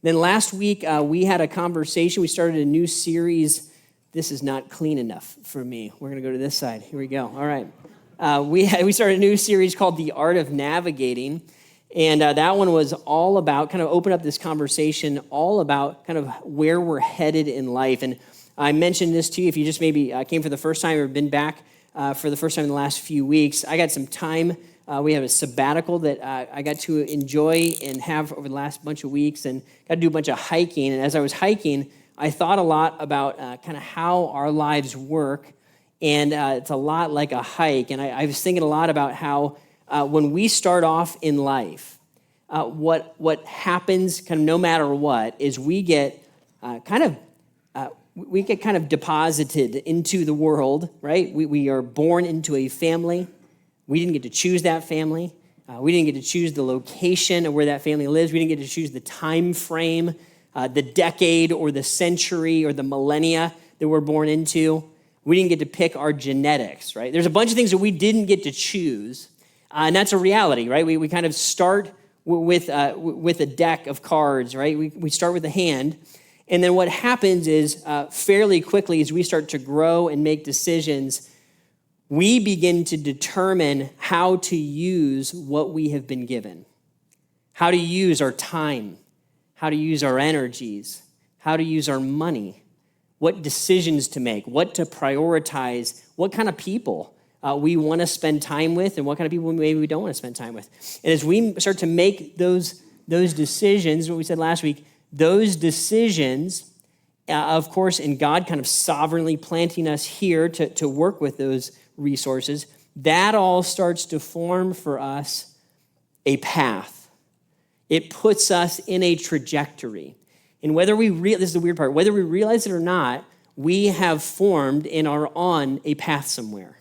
Then last week, we had a conversation. We started a new series. This is not clean enough for me. We're going to go to this side. Here we go. All right. We started a new series called The Art of Navigating. And that one was all about, kind of open up this conversation, all about kind of where we're headed in life. And I mentioned this to you if you just maybe came for the first time or been back for the first time in the last few weeks. I got some time. We have a sabbatical that I got to enjoy and have over the last bunch of weeks, and got to do a bunch of hiking. And as I was hiking, I thought a lot about kind of how our lives work, and it's a lot like a hike. And I was thinking a lot about how when we start off in life, what happens kind of no matter what is we get kind of deposited into the world, right? We are born into a family. We didn't get to choose that family. We didn't get to choose the location of where that family lives. We didn't get to choose the time frame, the decade or the century or the millennia that we're born into. We didn't get to pick our genetics, right? There's a bunch of things that we didn't get to choose, and that's a reality, right? We kind of start with a deck of cards, right? We start with a hand, and then what happens is fairly quickly as we start to grow and make decisions, we begin to determine how to use what we have been given, how to use our time, how to use our energies, how to use our money, what decisions to make, what to prioritize, what kind of people we want to spend time with, and what kind of people maybe we don't want to spend time with. And as we start to make those decisions, what we said last week, those decisions, of course, in God kind of sovereignly planting us here to work with those resources, that all starts to form for us a path. It puts us in a trajectory. And whether this is the weird part, whether we realize it or not, we have formed and are on a path somewhere.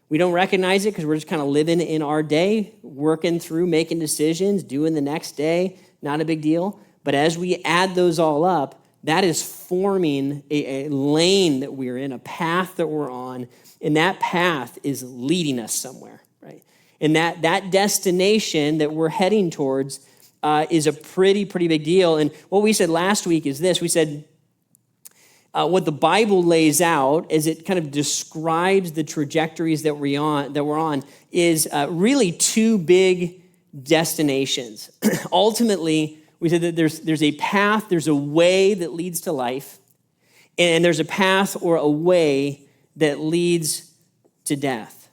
We don't recognize it because we're just kind of living in our day, working through, making decisions, doing the next day, not a big deal. But as we add those all up, that is forming a lane that we're in, a path that we're on, and that path is leading us somewhere, right? And that destination that we're heading towards is a pretty big deal. And what we said last week is this. We said what the Bible lays out as it kind of describes the trajectories that we're on is really two big destinations. Ultimately, we said that there's a path, there's a way that leads to life, and there's a path or a way that leads to death,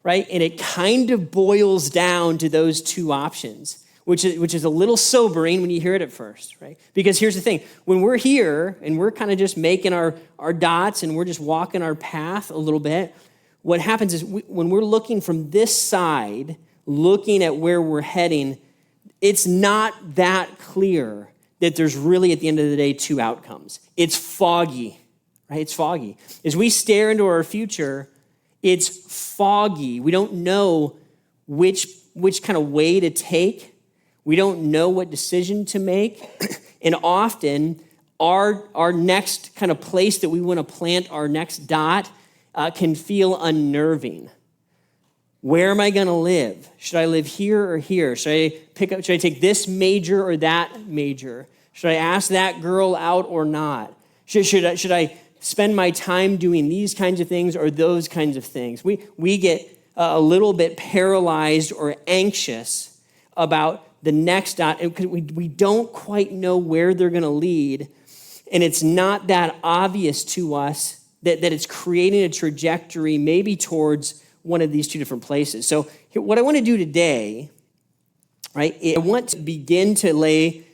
right? And it kind of boils down to those two options, which is a little sobering when you hear it at first, right? Because here's the thing. When we're here and we're kind of just making our dots and we're just walking our path a little bit, what happens is when we're looking from this side, looking at where we're heading, it's not that clear that there's really, at the end of the day, two outcomes. It's foggy. Right? It's foggy. As we stare into our future, it's foggy. We don't know which kind of way to take. We don't know what decision to make. And often, our next kind of place that we want to plant our next dot can feel unnerving. Where am I going to live? Should I live here or here? Should I take this major or that major? Should I ask that girl out or not? Should I spend my time doing these kinds of things or those kinds of things? We get a little bit paralyzed or anxious about the next dot because we don't quite know where they're going to lead, and it's not that obvious to us that it's creating a trajectory maybe towards one of these two different places. So what I want to do today, right, I want to begin to lay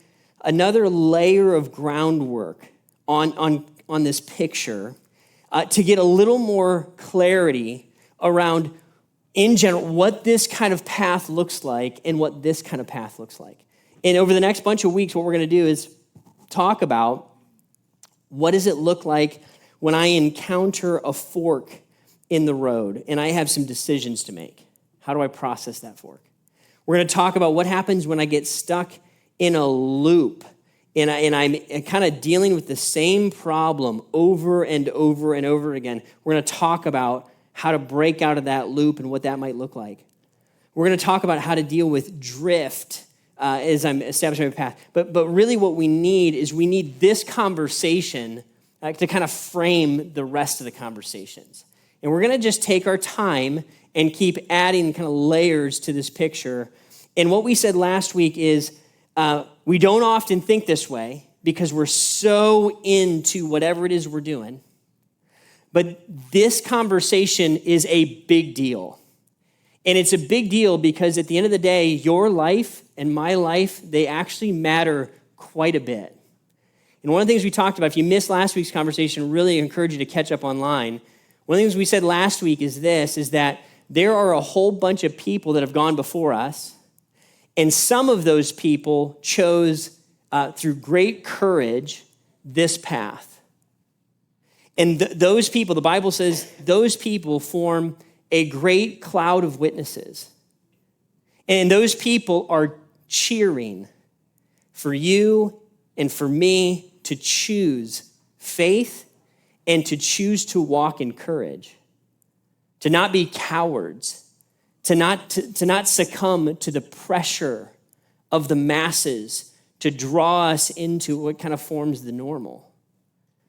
another layer of groundwork on this picture to get a little more clarity around, in general, what this kind of path looks like and what this kind of path looks like. And over the next bunch of weeks, what we're going to do is talk about what does it look like when I encounter a fork in the road and I have some decisions to make. How do I process that fork? We're going to talk about what happens when I get stuck in a loop and I'm kind of dealing with the same problem over and over and over again. We're going to talk about how to break out of that loop and what that might look like. We're going to talk about how to deal with drift as I'm establishing my path. But really what we need is we need this conversation to kind of frame the rest of the conversations. And we're going to just take our time and keep adding kind of layers to this picture. And what we said last week is we don't often think this way because we're so into whatever it is we're doing. But this conversation is a big deal. And it's a big deal because at the end of the day, your life and my life, they actually matter quite a bit. And one of the things we talked about, if you missed last week's conversation, really encourage you to catch up online. One of the things we said last week is that there are a whole bunch of people that have gone before us, and some of those people chose, through great courage, this path. And those people, the Bible says, those people form a great cloud of witnesses. And those people are cheering for you and for me to choose faith and to choose to walk in courage, to not be cowards, to not succumb to the pressure of the masses to draw us into what kind of forms the normal.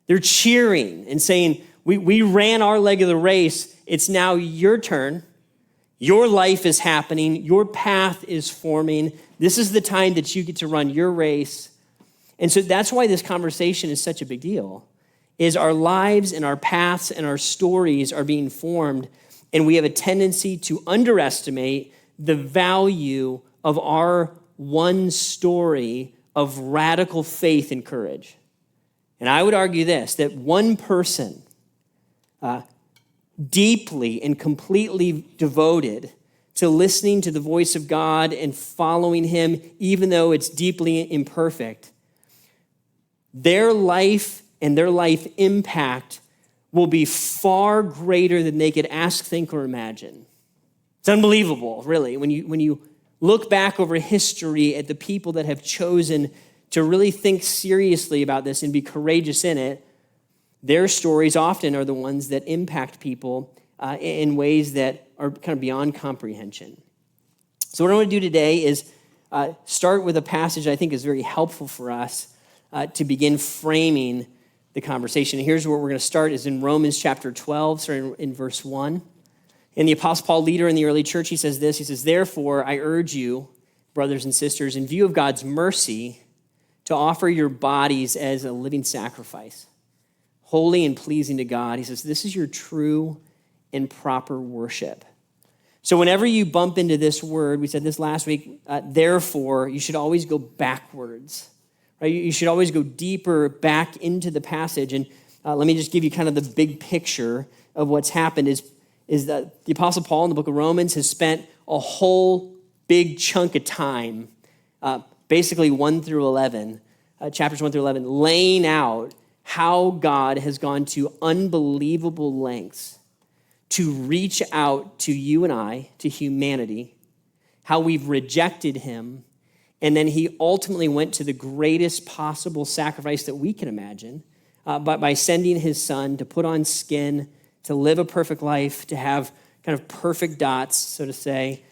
They're cheering and saying, we ran our leg of the race. It's now your turn. Your life is happening. Your path is forming. This is the time that you get to run your race. And so that's why this conversation is such a big deal, is our lives and our paths and our stories are being formed, and we have a tendency to underestimate the value of our one story of radical faith and courage. And I would argue this, that one person deeply and completely devoted to listening to the voice of God and following him, even though it's deeply imperfect, their life and their life impact will be far greater than they could ask, think, or imagine. It's unbelievable, really, when you look back over history at the people that have chosen to really think seriously about this and be courageous in it. Their stories often are the ones that impact people in ways that are kind of beyond comprehension. So what I want to do today is start with a passage I think is very helpful for us to begin framing the conversation. And here's where we're going to start, is in Romans chapter 12, starting in verse 1. And the Apostle Paul, leader in the early church, he says this, he says, "Therefore, I urge you, brothers and sisters, in view of God's mercy, to offer your bodies as a living sacrifice, holy and pleasing to God." He says, this is your true and proper worship. So whenever you bump into this word, we said this last week, therefore, you should always go backwards. Right? You should always go deeper back into the passage. And let me just give you kind of the big picture of what's happened is that the Apostle Paul in the book of Romans has spent a whole big chunk of time, basically 1 through 11, chapters 1 through 11, laying out how God has gone to unbelievable lengths to reach out to you and I, to humanity, how we've rejected him, and then he ultimately went to the greatest possible sacrifice that we can imagine by sending his son to put on skin, to live a perfect life, to have kind of perfect dots, so to say,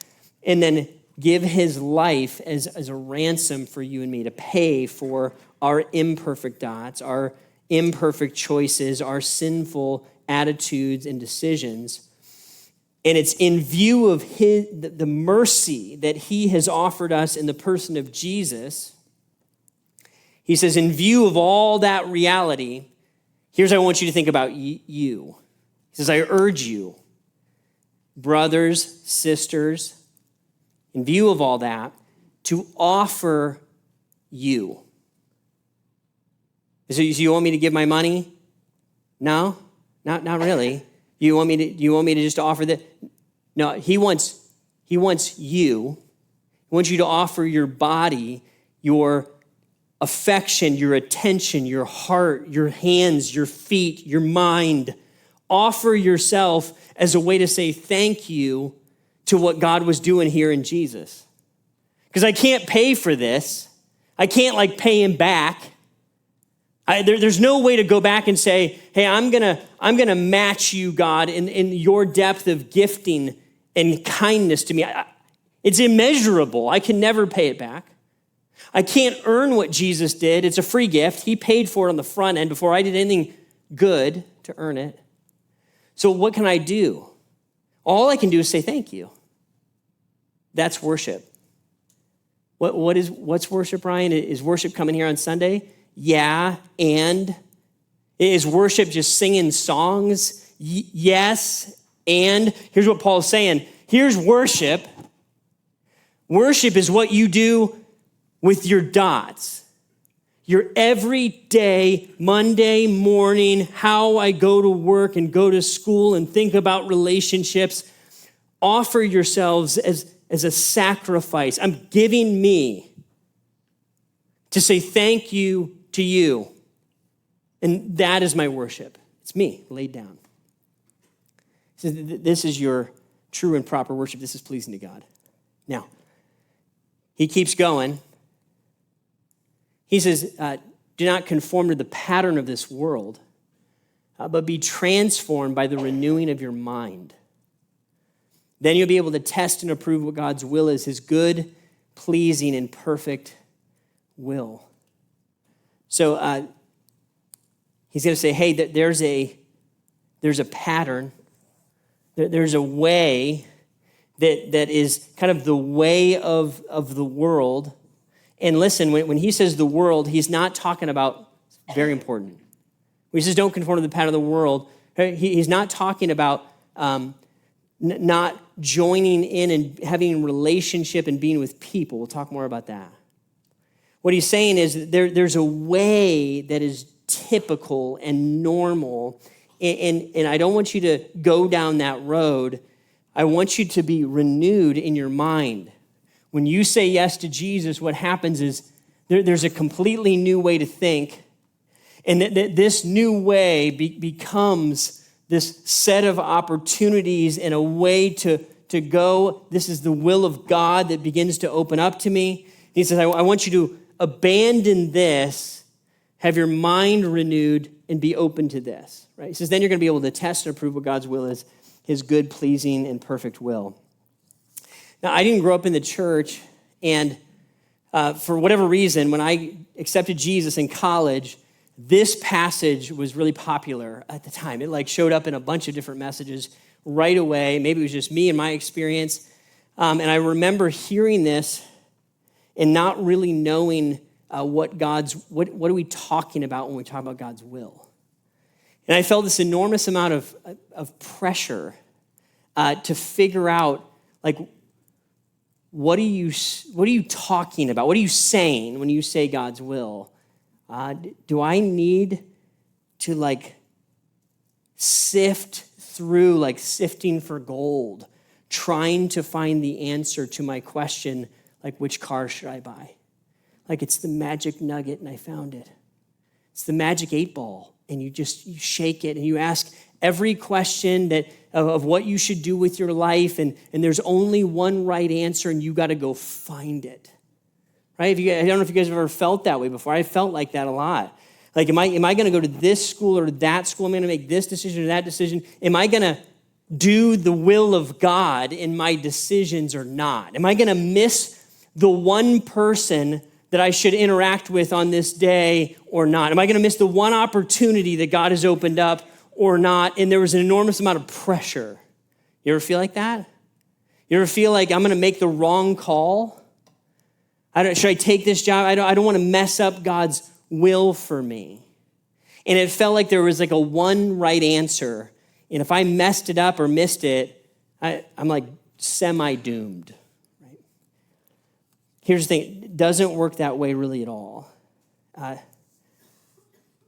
and then give his life as a ransom for you and me, to pay for our imperfect dots, our imperfect choices, our sinful attitudes and decisions. And it's in view of the mercy that he has offered us in the person of Jesus. He says, in view of all that reality, here's what I want you to think about you. He says, I urge you, brothers, sisters, in view of all that, to offer you. So you want me to give my money? No, not really. You want me to just offer that? No, he wants you. He wants you to offer your body, your affection, your attention, your heart, your hands, your feet, your mind. Offer yourself as a way to say thank you to what God was doing here in Jesus. Because I can't pay for this. I can't pay him back. There's no way to go back and say, hey, I'm gonna match you, God, in your depth of gifting and kindness to me. It's immeasurable. I can never pay it back. I can't earn what Jesus did. It's a free gift. He paid for it on the front end before I did anything good to earn it. So what can I do? All I can do is say thank you. That's worship. What's worship, Ryan? Is worship coming here on Sunday? Yeah, and? Is worship just singing songs? Yes, and? Here's what Paul's saying. Here's worship. Worship is what you do with your dots. Your everyday, Monday morning, how I go to work and go to school and think about relationships. Offer yourselves as a sacrifice. I'm giving me to say thank you to you. And that is my worship. It's me laid down. So this is your true and proper worship. This is pleasing to God. Now, he keeps going. He says, do not conform to the pattern of this world, but be transformed by the renewing of your mind. Then you'll be able to test and approve what God's will is, his good, pleasing, and perfect will. So he's going to say, hey, there's a pattern. There's a way that is kind of the way of the world. And listen, when he says the world, he's not talking about, very important. When he says don't conform to the pattern of the world, he's not talking about not joining in and having a relationship and being with people. We'll talk more about that. What he's saying is there's a way that is typical and normal, and I don't want you to go down that road. I want you to be renewed in your mind. When you say yes to Jesus, what happens is there's a completely new way to think, and this new way becomes this set of opportunities and a way to go. This is the will of God that begins to open up to me. He says, I want you to abandon this, have your mind renewed, and be open to this. Right? He says, then you're going to be able to test and approve what God's will is, his good, pleasing, and perfect will. Now, I didn't grow up in the church, and for whatever reason, when I accepted Jesus in college, this passage was really popular at the time. It showed up in a bunch of different messages right away. Maybe it was just me and my experience. And I remember hearing this and not really knowing what are we talking about when we talk about God's will. And I felt this enormous amount of pressure to figure out, what are you talking about? What are you saying when you say God's will? Do I need to sift through sifting for gold, trying to find the answer to my question, which car should I buy? It's the magic nugget and I found it. It's the magic 8-ball and you shake it and you ask every question of what you should do with your life and there's only one right answer and you got to go find it. Right? I don't know if you guys have ever felt that way before. I felt like that a lot. Am I going to go to this school or that school? Am I going to make this decision or that decision? Am I going to do the will of God in my decisions or not? Am I going to miss the one person that I should interact with on this day or not? Am I going to miss the one opportunity that God has opened up or not? And there was an enormous amount of pressure. You ever feel like that? You ever feel like I'm going to make the wrong call? Should I take this job? I don't want to mess up God's will for me. And it felt like there was a one right answer. And if I messed it up or missed it, I'm semi-doomed. Right? Here's the thing. It doesn't work that way really at all.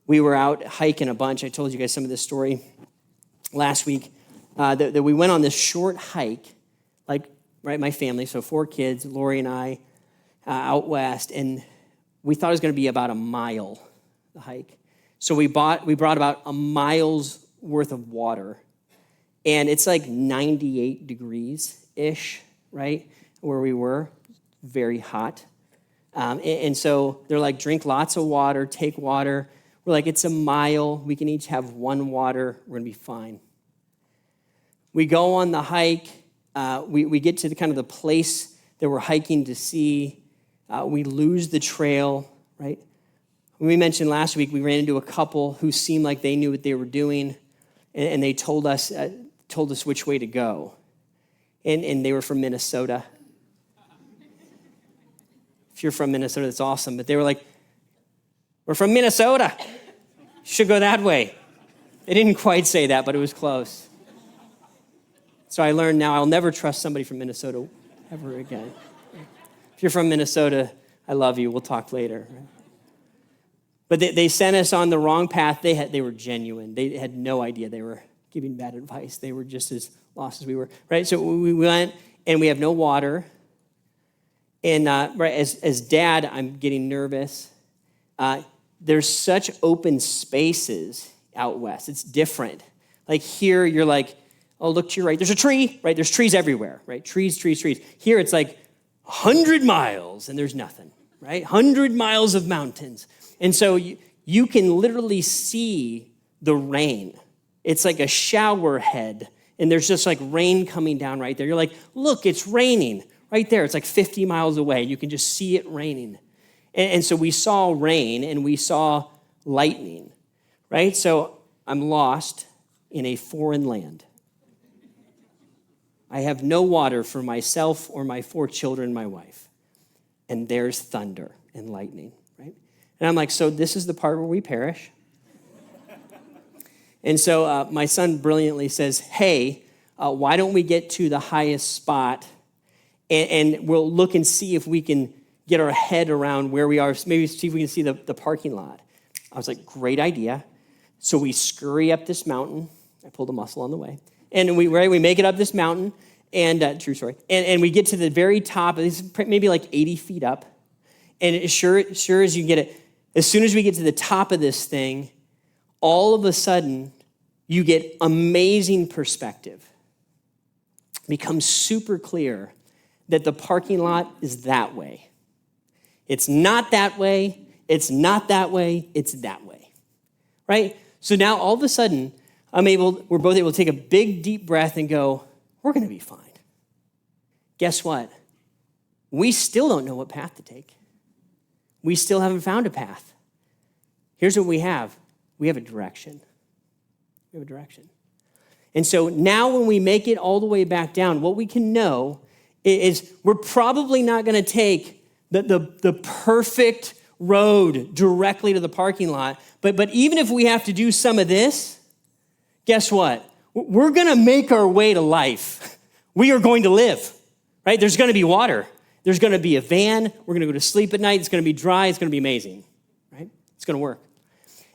We were out hiking a bunch. I told you guys some of this story last week. That we went on this short hike, my family, so 4 kids, Lori and I, out west, and we thought it was going to be about a mile, the hike. So we brought about a mile's worth of water, and it's 98 degrees-ish, right, where we were, very hot. And so they're drink lots of water, take water. We're it's a mile. We can each have 1 water. We're going to be fine. We go on the hike. We get to the place that we're hiking to see. We lose the trail, right? We mentioned last week, we ran into a couple who seemed like they knew what they were doing, and they told us which way to go. And they were from Minnesota. If you're from Minnesota, that's awesome. But they were like, we're from Minnesota. You should go that way. They didn't quite say that, but it was close. So I learned now I'll never trust somebody from Minnesota ever again. If you're from Minnesota, I love you. We'll talk later. Right? But they sent us on the wrong path. They were genuine. They had no idea they were giving bad advice. They were just as lost as we were, right? So we went, and we have no water. And right, as dad, I'm getting nervous. There's such open spaces out west. It's different. Like here, you're like, oh, look to your right. There's a tree, right? There's trees everywhere, right? Trees. Here, it's like 100 miles, and there's nothing, right? 100 miles of mountains. And so you can literally see the rain. It's like a shower head, and there's just like rain coming down right there. You're like, look, it's raining right there. It's like 50 miles away. You can just see it raining. And so we saw rain, and we saw lightning, right? So I'm lost in a foreign land. I have no water for myself or my 4 children, my wife. And there's thunder and lightning, right? And I'm like, so this is the part where we perish? And so my son brilliantly says, hey, why don't we get to the highest spot and we'll look and see if we can get our head around where we are, maybe see if we can see the parking lot. I was like, great idea. So we scurry up this mountain. I pulled a muscle on the way. And we make it up this mountain, and true story. And we get to the very top. It's maybe like 80 feet up. And as sure as you get it, as soon as we get to the top of this thing, all of a sudden, you get amazing perspective. It becomes super clear that the parking lot is that way. It's not that way. It's not that way. It's that way, right? So now all of a sudden, we're both able to take a big, deep breath and go, we're going to be fine. Guess what? We still don't know what path to take. We still haven't found a path. Here's what we have. We have a direction. We have a direction. And so now when we make it all the way back down, what we can know is we're probably not going to take the perfect road directly to the parking lot. But even if we have to do some of this, guess what? We're going to make our way to life. We are going to live, right? There's going to be water. There's going to be a van. We're going to go to sleep at night. It's going to be dry. It's going to be amazing, right? It's going to work.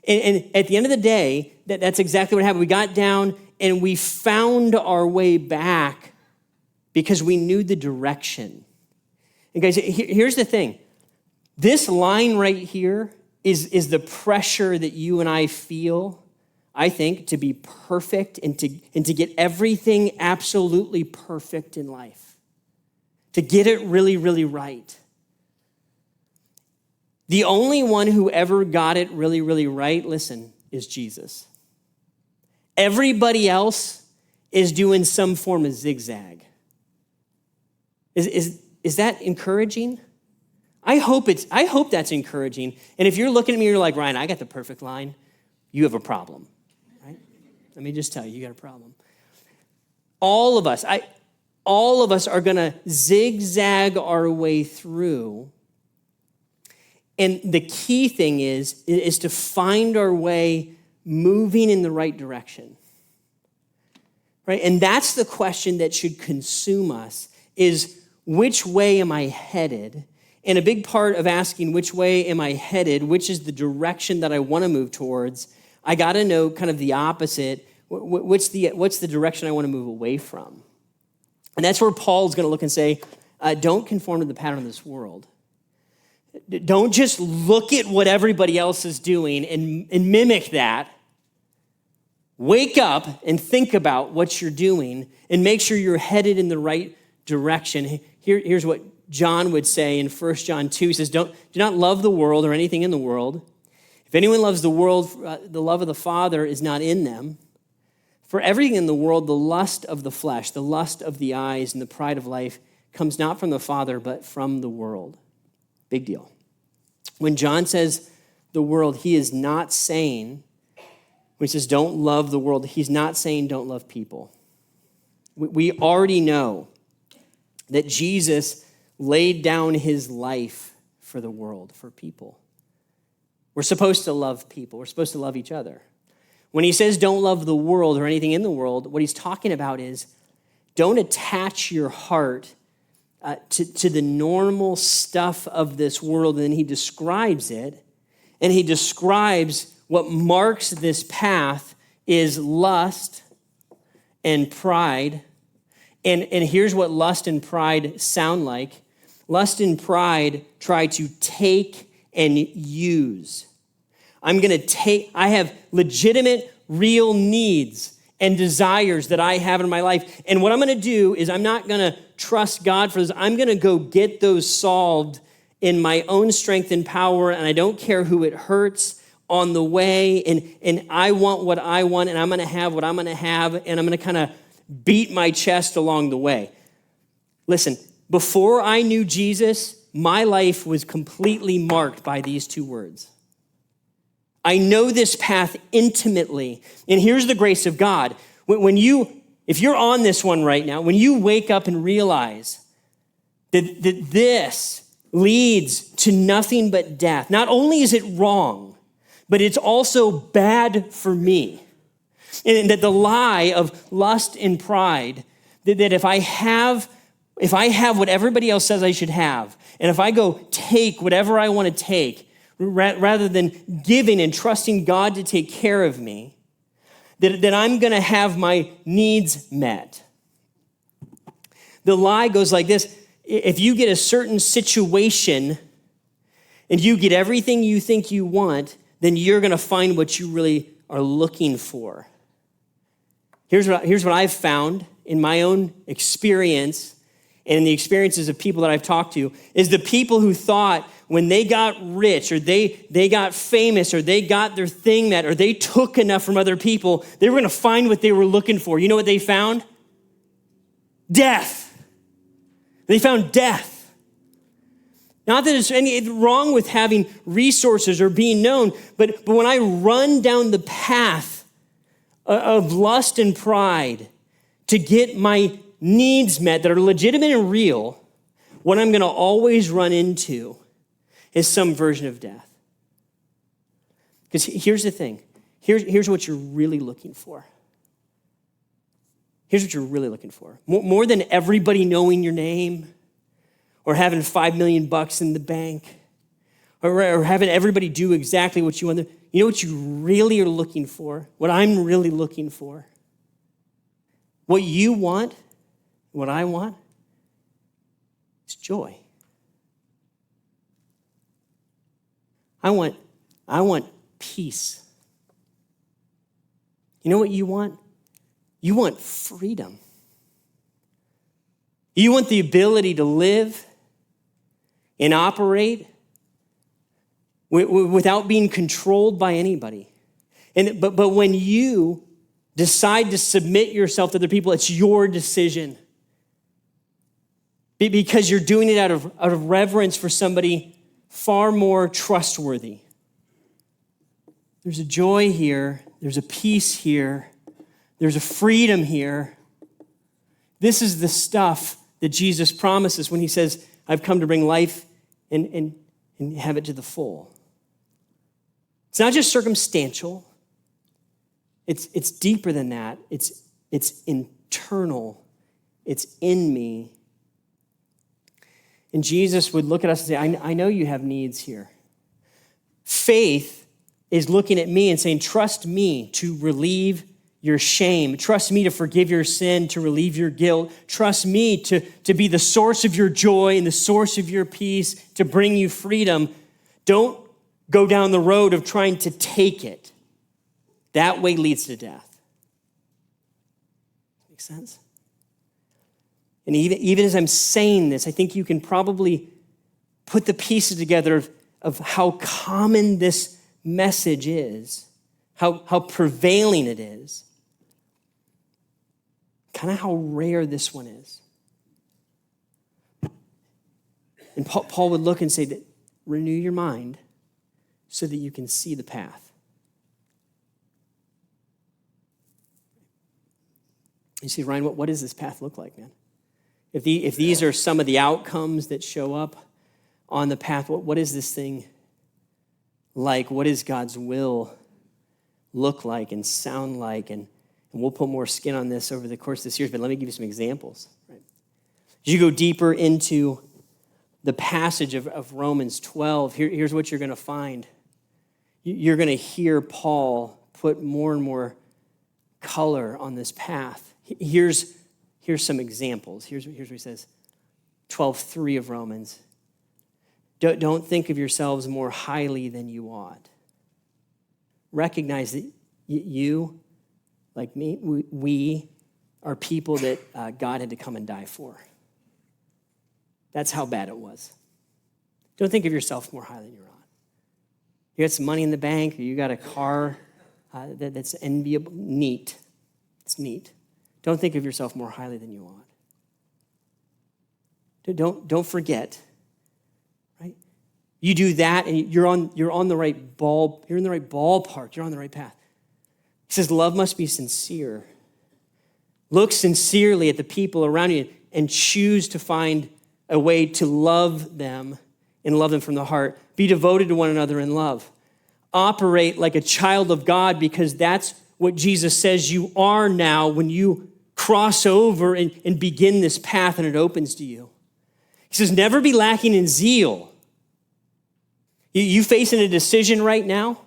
And at the end of the day, that's exactly what happened. We got down and we found our way back because we knew the direction. And guys, here's the thing. This line right here is the pressure that you and I feel, I think, to be perfect and to get everything absolutely perfect in life. To get it really, really right. The only one who ever got it really, really right, listen, is Jesus. Everybody else is doing some form of zigzag. Is that encouraging? I hope that's encouraging. And if you're looking at me and you're like, Ryan, I got the perfect line, you have a problem, right? Let me just tell you, you got a problem. All of us are going to zigzag our way through. And the key thing is to find our way moving in the right direction, right? And that's the question that should consume us is, which way am I headed? And a big part of asking which way am I headed, which is the direction that I want to move towards, I got to know kind of the opposite. What's the direction I want to move away from? And that's where Paul's going to look and say, don't conform to the pattern of this world. Don't just look at what everybody else is doing and mimic that. Wake up and think about what you're doing and make sure you're headed in the right direction. Here's what John would say in 1 John 2. He says, do not love the world or anything in the world. If anyone loves the world, the love of the Father is not in them. For everything in the world, the lust of the flesh, the lust of the eyes, and the pride of life comes not from the Father, but from the world. Big deal. When John says the world, he is not saying, when he says don't love the world, he's not saying don't love people. We already know that Jesus laid down his life for the world, for people. We're supposed to love people. We're supposed to love each other. When he says don't love the world or anything in the world, what he's talking about is don't attach your heart to the normal stuff of this world. And then he describes it, and he describes what marks this path is lust and pride. And here's what lust and pride sound like. Lust and pride try to take and use. I have legitimate, real needs and desires that I have in my life. And what I'm going to do is I'm not going to trust God for this. I'm going to go get those solved in my own strength and power, and I don't care who it hurts on the way. And I want what I want, and I'm going to have what I'm going to have, and I'm going to kind of beat my chest along the way. Listen, before I knew Jesus, my life was completely marked by these two words. I know this path intimately. And here's the grace of God. If you're on this one right now, when you wake up and realize that this leads to nothing but death, not only is it wrong, but it's also bad for me. And that the lie of lust and pride, that if I have what everybody else says I should have, and if I go take whatever I want to take, rather than giving and trusting God to take care of me, that I'm going to have my needs met. The lie goes like this. If you get a certain situation and you get everything you think you want, then you're going to find what you really are looking for. Here's what I've found in my own experience and in the experiences of people that I've talked to, is the people who thought when they got rich or they got famous or they got their thing met or they took enough from other people, they were going to find what they were looking for. You know what they found? Death. They found death. Not that there's anything wrong with having resources or being known, but when I run down the path of lust and pride to get my needs met that are legitimate and real, what I'm going to always run into is some version of death. Because here's the thing. Here's what you're really looking for. Here's what you're really looking for. More than everybody knowing your name or having $5 million in the bank or having everybody do exactly what you want. You know what you really are looking for? What I'm really looking for? What you want, what I want, is joy. I want peace. You know what you want? You want freedom. You want the ability to live and operate without being controlled by anybody. But when you decide to submit yourself to other people, it's your decision. Because you're doing it out of reverence for somebody far more trustworthy. There's a joy here. There's a peace here. There's a freedom here. This is the stuff that Jesus promises when he says, I've come to bring life and have it to the full. It's not just circumstantial. It's deeper than that. It's internal. It's in me. And Jesus would look at us and say, I know you have needs here. Faith is looking at me and saying, trust me to relieve your shame. Trust me to forgive your sin, to relieve your guilt. Trust me to be the source of your joy and the source of your peace, to bring you freedom. Don't go down the road of trying to take it. That way leads to death. Make sense? And even as I'm saying this, I think you can probably put the pieces together of how common this message is, how prevailing it is, kind of how rare this one is. And Paul would look and say that renew your mind so that you can see the path. You see, Ryan, what does this path look like, man? If these are some of the outcomes that show up on the path, what is this thing like? What does God's will look like and sound like? And we'll put more skin on this over the course of this year, but let me give you some examples. Right? As you go deeper into the passage of Romans 12, here's what you're going to find. You're going to hear Paul put more and more color on this path. Here's some examples. Here's what he says. 12:3 of Romans. Don't think of yourselves more highly than you ought. Recognize that you, like me, we are people that God had to come and die for. That's how bad it was. Don't think of yourself more highly than you ought. You got some money in the bank, or you got a car that's enviable, neat. It's neat. Don't think of yourself more highly than you ought. Don't forget, right? You do that, and you're on the right ball. You're in the right ballpark. You're on the right path. He says, love must be sincere. Look sincerely at the people around you and choose to find a way to love them and love them from the heart. Be devoted to one another in love. Operate like a child of God, because that's what Jesus says you are now when you cross over and begin this path and it opens to you. He says, never be lacking in zeal. You facing a decision right now?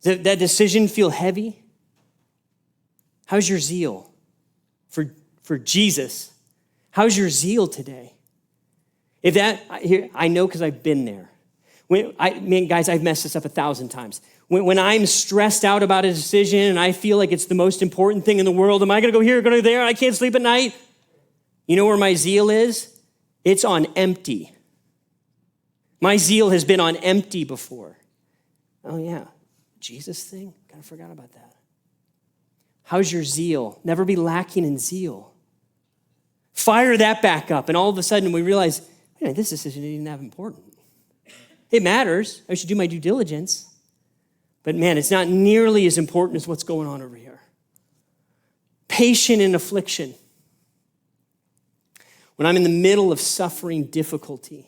Does that decision feel heavy? How's your zeal for Jesus? How's your zeal today? I know because I've been there. Guys, I've messed this up 1,000 times. When I'm stressed out about a decision and I feel like it's the most important thing in the world, am I going to go here, going to there, I can't sleep at night? You know where my zeal is? It's on empty. My zeal has been on empty before. Oh yeah, Jesus thing? Kind of forgot about that. How's your zeal? Never be lacking in zeal. Fire that back up, and all of a sudden we realize, this decision isn't even that important. It matters. I should do my due diligence. But man, it's not nearly as important as what's going on over here. Patient in affliction. When I'm in the middle of suffering difficulty,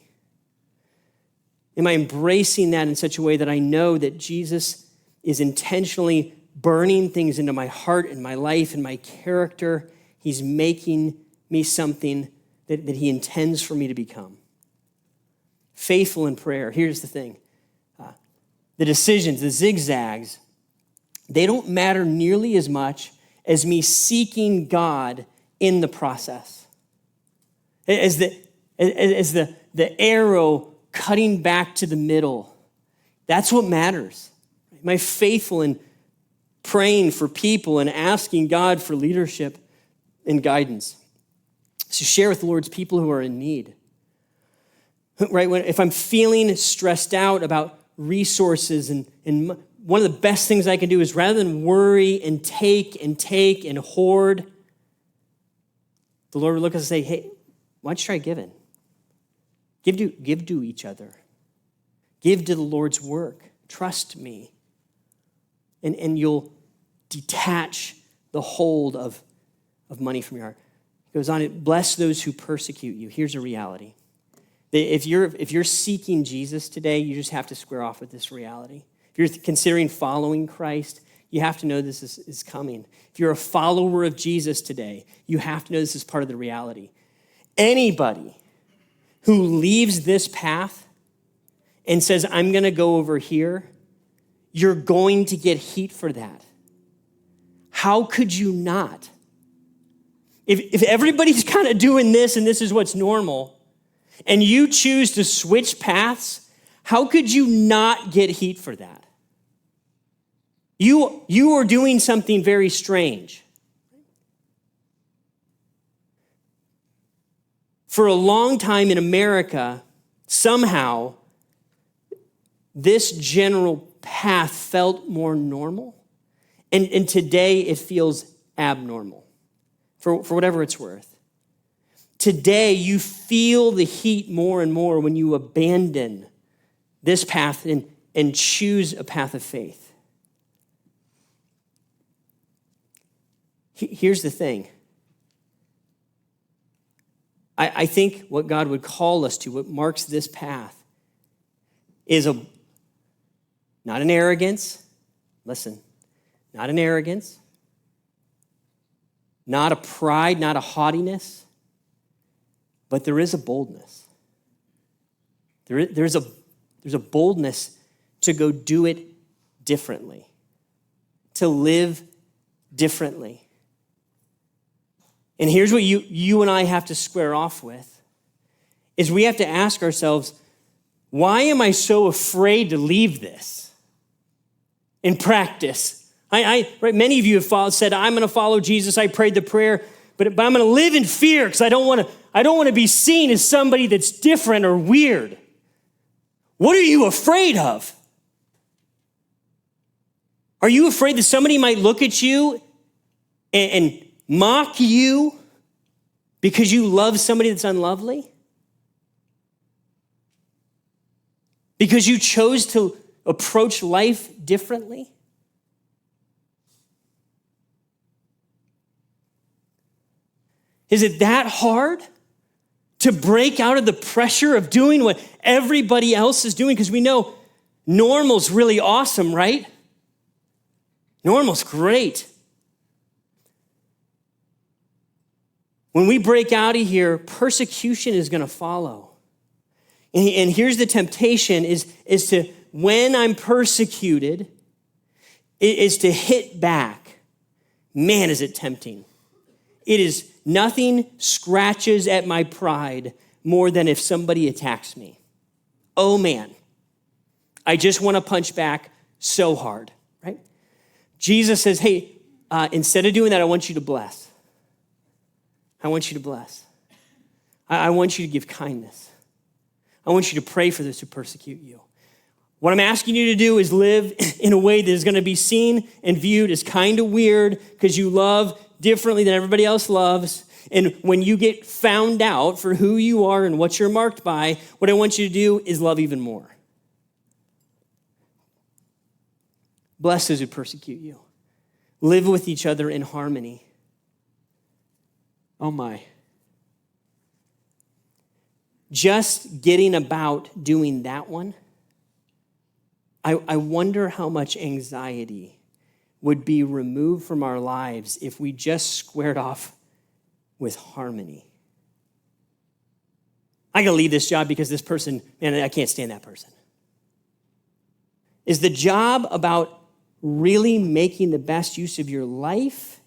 am I embracing that in such a way that I know that Jesus is intentionally burning things into my heart and my life and my character? He's making me something that he intends for me to become. Faithful in prayer. Here's the thing. The decisions, the zigzags, they don't matter nearly as much as me seeking God in the process. As the arrow cutting back to the middle. That's what matters. Am I faithful in praying for people and asking God for leadership and guidance? So share with the Lord's people who are in need. Right? If I'm feeling stressed out about resources and one of the best things I can do is rather than worry and take and hoard, the Lord would look at us and say, hey, why don't you try giving? Give to each other. Give to the Lord's work. Trust me. And you'll detach the hold of money from your heart. It goes on, bless those who persecute you. Here's a reality. If you're seeking Jesus today, you just have to square off with this reality. If you're considering following Christ, you have to know this is coming. If you're a follower of Jesus today, you have to know this is part of the reality. Anybody who leaves this path and says, I'm going to go over here, you're going to get heat for that. How could you not? If everybody's kind of doing this and this is what's normal, and you choose to switch paths, how could you not get heat for that? You are doing something very strange. For a long time in America, somehow, this general path felt more normal, and today it feels abnormal, for whatever it's worth. Today, you feel the heat more and more when you abandon this path and choose a path of faith. Here's the thing. I think what God would call us to, what marks this path, is not an arrogance. Listen, not an arrogance, not a pride, not a haughtiness, but there is a boldness. There's a boldness to go do it differently, to live differently. And here's what you and I have to square off with, is we have to ask ourselves, why am I so afraid to leave this in practice? Right, many of you have said, I'm going to follow Jesus. I prayed the prayer, but I'm going to live in fear because I don't want to be seen as somebody that's different or weird. What are you afraid of? Are you afraid that somebody might look at you and mock you because you love somebody that's unlovely? Because you chose to approach life differently? Is it that hard to break out of the pressure of doing what everybody else is doing? Because we know normal's really awesome, right? Normal's great. When we break out of here, persecution is going to follow. And here's the temptation is to, when I'm persecuted, is to hit back. Man, is it tempting. It is nothing scratches at my pride more than if somebody attacks me. Oh man, I just want to punch back so hard, right? Jesus says, hey, instead of doing that, I want you to bless. I want you to bless. I want you to give kindness. I want you to pray for those who persecute you. What I'm asking you to do is live in a way that is going to be seen and viewed as kind of weird because you love differently than everybody else loves. And when you get found out for who you are and what you're marked by, what I want you to do is love even more. Bless those who persecute you. Live with each other in harmony. Oh my. Just getting about doing that one, I wonder how much anxiety would be removed from our lives if we just squared off with harmony. I gotta leave this job because this person, man, I can't stand that person. Is the job about really making the best use of your life,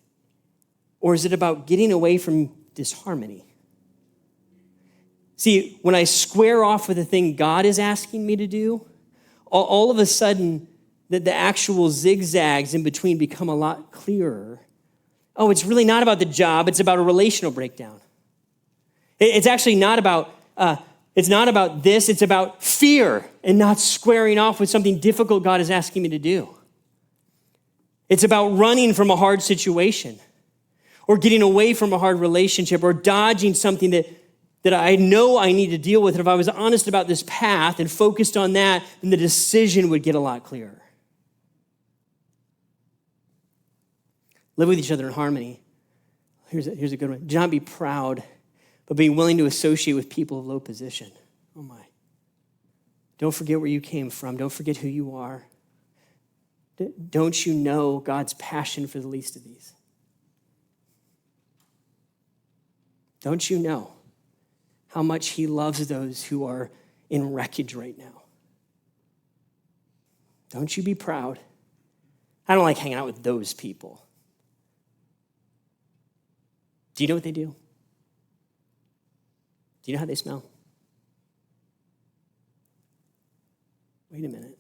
or is it about getting away from disharmony? See, when I square off with the thing God is asking me to do, all of a sudden, the actual zigzags in between become a lot clearer. Oh, it's really not about the job. It's about a relational breakdown. It's actually not about, it's not about this. It's about fear and not squaring off with something difficult God is asking me to do. It's about running from a hard situation or getting away from a hard relationship or dodging something that I know I need to deal with. And if I was honest about this path and focused on that, then the decision would get a lot clearer. Live with each other in harmony. Here's a good one. Do not be proud, but be willing to associate with people of low position. Oh my. Don't forget where you came from. Don't forget who you are. Don't you know God's passion for the least of these? Don't you know how much he loves those who are in wreckage right now? Don't you be proud. I don't like hanging out with those people. Do you know what they do? Do you know how they smell? Wait a minute.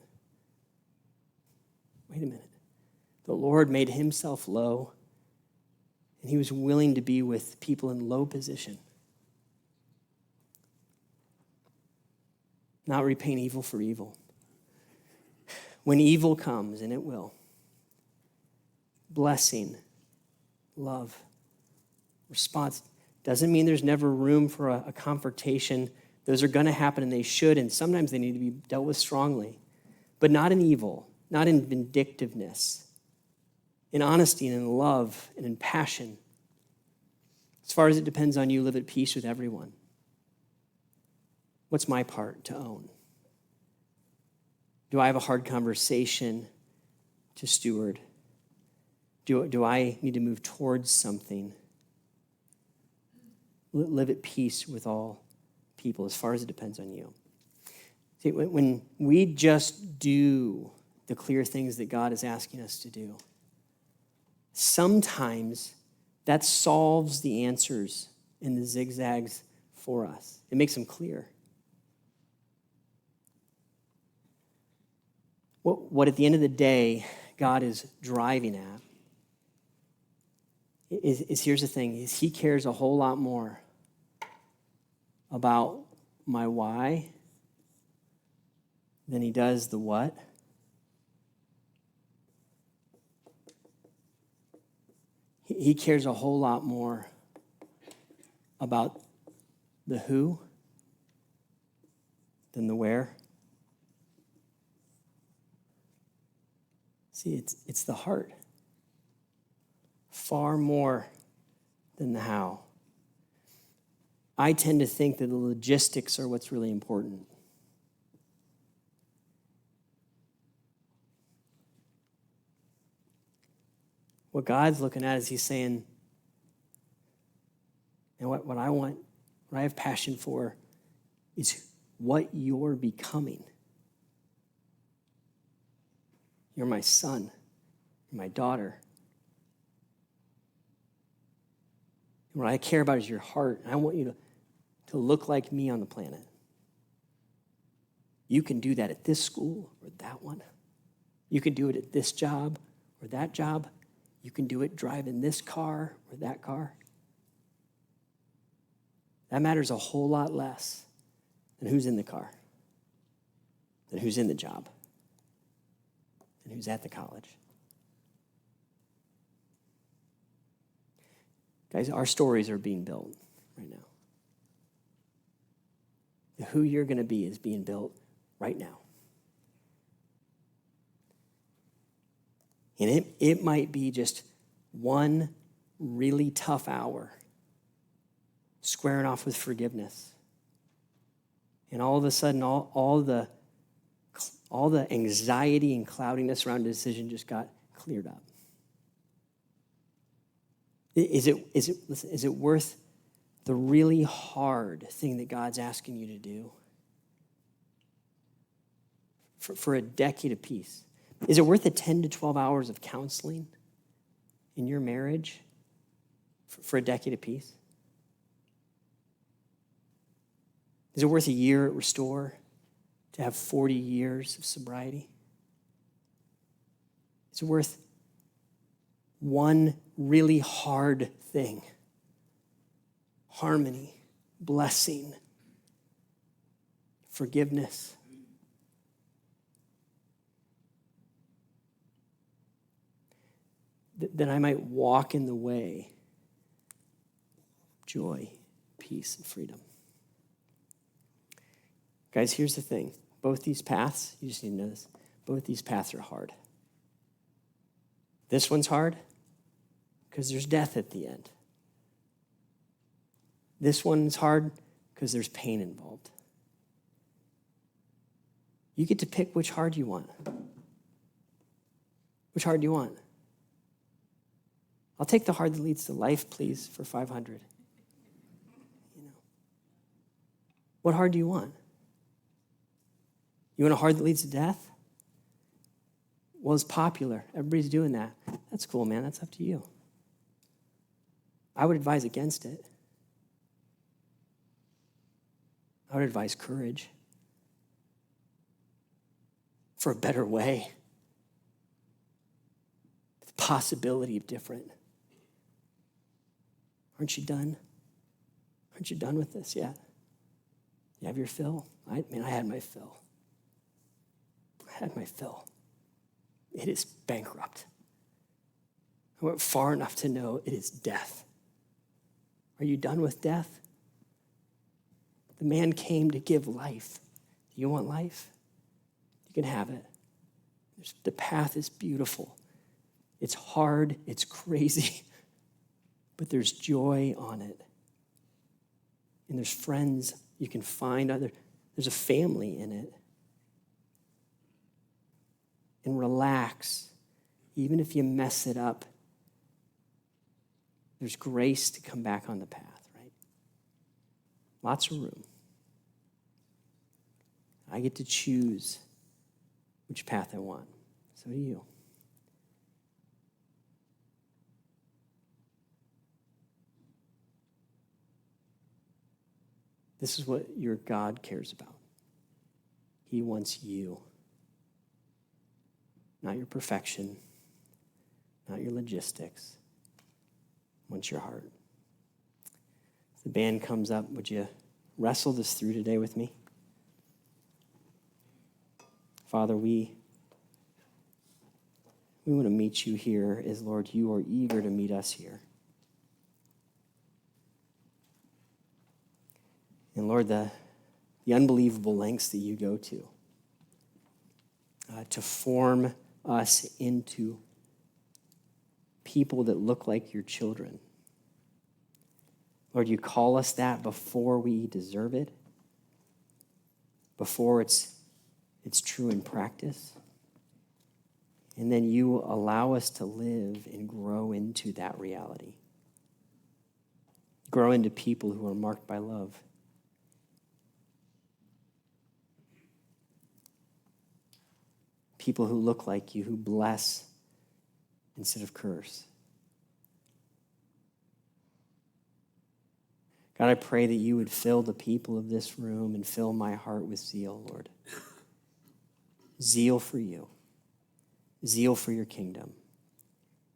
Wait a minute. The Lord made himself low, and he was willing to be with people in low position. Not repaying evil for evil. When evil comes, and it will, blessing, love, response, Doesn't mean there's never room for a confrontation. Those are going to happen, and they should, and sometimes they need to be dealt with strongly. But not in evil, not in vindictiveness, in honesty and in love and in passion. As far as it depends on you, live at peace with everyone. What's my part to own? Do I have a hard conversation to steward? Do I need to move towards something? Live at peace with all people as far as it depends on you. See, when we just do the clear things that God is asking us to do, sometimes that solves the answers in the zigzags for us. It makes them clear. What at the end of the day God is driving at is here's the thing, is he cares a whole lot more about my why than he does the what. He cares a whole lot more about the who than the where. See, it's the heart. Far more than the how. I tend to think that the logistics are what's really important. What God's looking at is he's saying, and what I want, what I have passion for is what you're becoming. You're my son. You're my daughter. And what I care about is your heart. And I want you to look like me on the planet. You can do that at this school or that one. You can do it at this job or that job. You can do it driving this car or that car. That matters a whole lot less than who's in the car, than who's in the job, than who's at the college. Guys, our stories are being built right now. Who you're going to be is being built right now. And it might be just one really tough hour squaring off with forgiveness. And all of a sudden, all the anxiety and cloudiness around the decision just got cleared up. Is it worth the really hard thing that God's asking you to do for a decade of peace? Is it worth the 10 to 12 hours of counseling in your marriage for a decade of peace? Is it worth a year at Restore to have 40 years of sobriety? Is it worth one really hard thing? Harmony, blessing, forgiveness. That I might walk in the way, joy, peace, and freedom. Guys, here's the thing. Both these paths, you just need to know this, both these paths are hard. This one's hard because there's death at the end. This one's hard because there's pain involved. You get to pick which hard you want. Which hard do you want? I'll take the hard that leads to life, please, for $500. What hard do you want? You want a hard that leads to death? Well, it's popular. Everybody's doing that. That's cool, man. That's up to you. I would advise against it. I would advise courage for a better way. The possibility of different. Aren't you done? Aren't you done with this yet? You have your fill? I had my fill. I had my fill. It is bankrupt. I went far enough to know it is death. Are you done with death? The man came to give life. Do you want life? You can have it. The path is beautiful. It's hard, it's crazy, but there's joy on it. And there's friends you can find. There's a family in it. And relax. Even if you mess it up, there's grace to come back on the path, right? Lots of room. I get to choose which path I want. So do you. This is what your God cares about. He wants you. Not your perfection, not your logistics. He wants your heart. As the band comes up, would you wrestle this through today with me? Father, we want to meet you here as, Lord, you are eager to meet us here. And Lord, the unbelievable lengths that you go to form us into people that look like your children. Lord, you call us that before we deserve it, before it's true in practice. And then you allow us to live and grow into that reality. Grow into people who are marked by love. People who look like you, who bless instead of curse. God, I pray that you would fill the people of this room and fill my heart with zeal, Lord. Zeal for you. Zeal for your kingdom.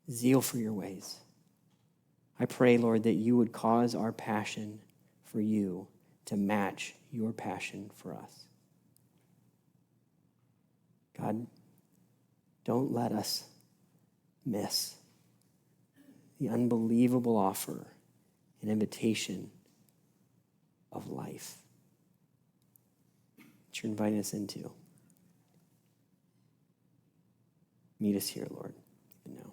Zeal for your ways. I pray, Lord, that you would cause our passion for you to match your passion for us. God, don't let us miss the unbelievable offer and invitation of life that you're inviting us into. Meet us here, Lord, even now.